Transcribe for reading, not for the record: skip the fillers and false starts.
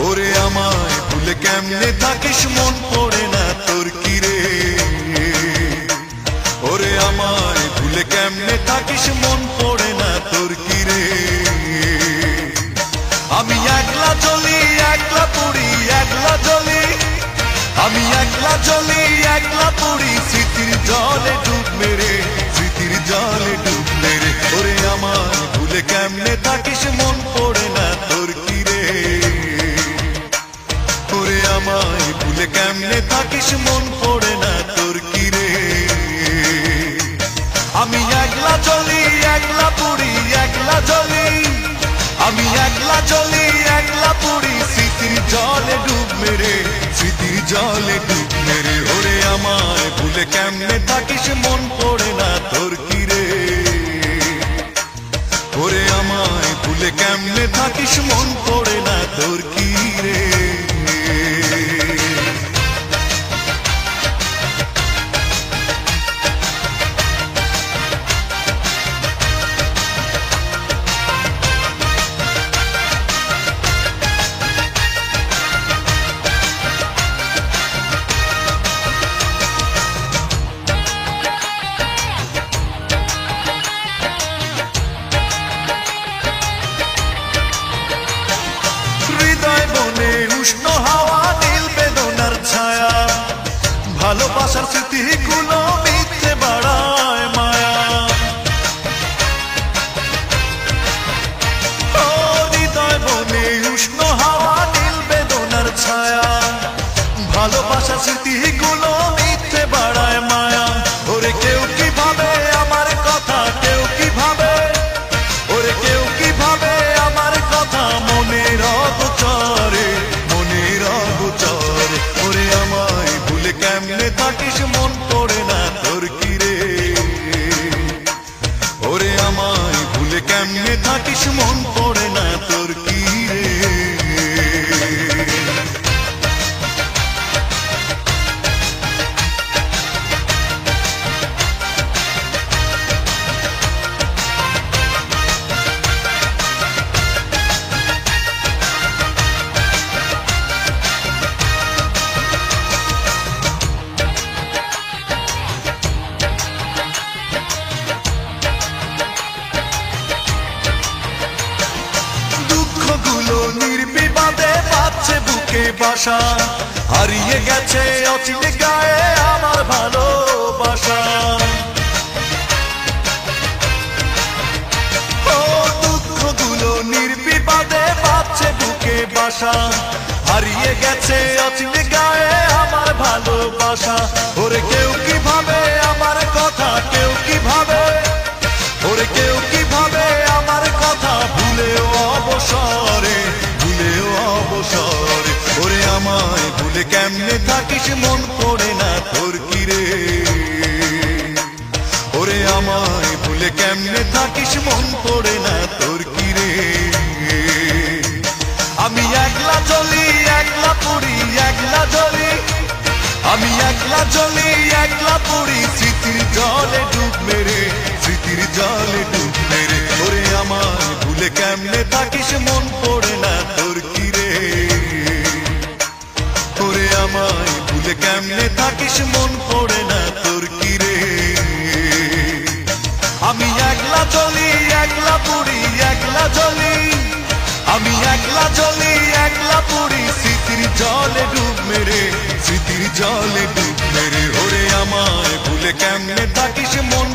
ওরে আমায় ভুলে কেমনে থাকিস মন পড়ে না তোর কি রে ওরে আমায় ভুলে কেমনে থাকিস মন পড়ে না তোর কি রে আমি একলা চলি একলা পড়ি একলা চলি আমি একলা চলি একলা পড়ি স্মৃতির জলে ডুব মেরে স্মৃতির জলে ডুব মেরে ওরে আমায় ভুলে কেমনে থাকিস মন পড়ে না তোর কি রে ওরে আমায় ভুলে কেমনে থাকিস মন পড়ে না তোর কি রে আমি একলা চলি একলা পড়ি একলা চলি আমি একলা চলি একলা পড়ি স্মৃতির জলে ডুব মেরে স্মৃতির জলে ডুব মেরে ওরে আমায় ভুলে কেমনে থাকিস মন পড়ে না তোর কি রে ওরে আমায় ভুলে কেমনে থাকিস মন পড়ে না তোর কি রে উষ্ণ হাওয়া নীল বেদনার ছায়া ভালোবাসার স্মৃতিগুলো মিথ্যে বাড়ায় মায়া ও হৃদয় বনে উষ্ণ হাওয়া নীল বেদনার ছায়া ভালোবাসার স্মৃতিগুলো মিথ্যে বাড়ায় মায়া ওরে কেউ কি ভাবে আমার কথা কেউ কি ভাবে ওরে কেউ কি ভাবে আমার কথা মনের অগোচরে ওরে আমায় ভুলে কেমনে থাকিস মন পড়ে না তোর কি রে ওরে আমায় ভুলে কেমনে থাকিস মন পড়ে না তোর কি রে নির্বিবাদে পাচ্ছে বুকে বাসা হারিয়ে গেছে অচিনে গায়ে আমার ভালোবাসা ও দুঃখগুলো নির্বিবাদে পাচ্ছে বুকে বাসা হারিয়ে গেছে অচিনে গায়ে আমার ভালোবাসা ওরে কেউ কি ভাবে আমার কথা কেউ কি ভাবে ওরে কেউ কি ভাবে আমার কথা ভুলেও অবসরে ভুলেও অবসরে ওরে আমায় ভুলে কেমনে থাকিস মন পড়ে না তোর কি রে ওরে আমায় ভুলে কেমনে থাকিস মন পড়ে না তোর কি রে আমি একলা চলি একলা পড়ি একলা চলি আমি একলা চলি একলা পড়ি স্মৃতির জলে ডুব মেরে স্মৃতির জলে ডুব মেরে ওরে আমায় ভুলে কেমনে থাকিস মন পড়ে না তোর কি রে ওরে আমায় ভুলে কেমনে থাকিস মন পড়ে না তোর কি রে আমি একলা চলি একলা পড়ি একলা চলি আমি একলা চলি একলা পড়ি স্মৃতির জলে ডুব মেরে স্মৃতির জলে ডুব মেরে ওরে আমায় ভুলে কেমনে থাকিস মন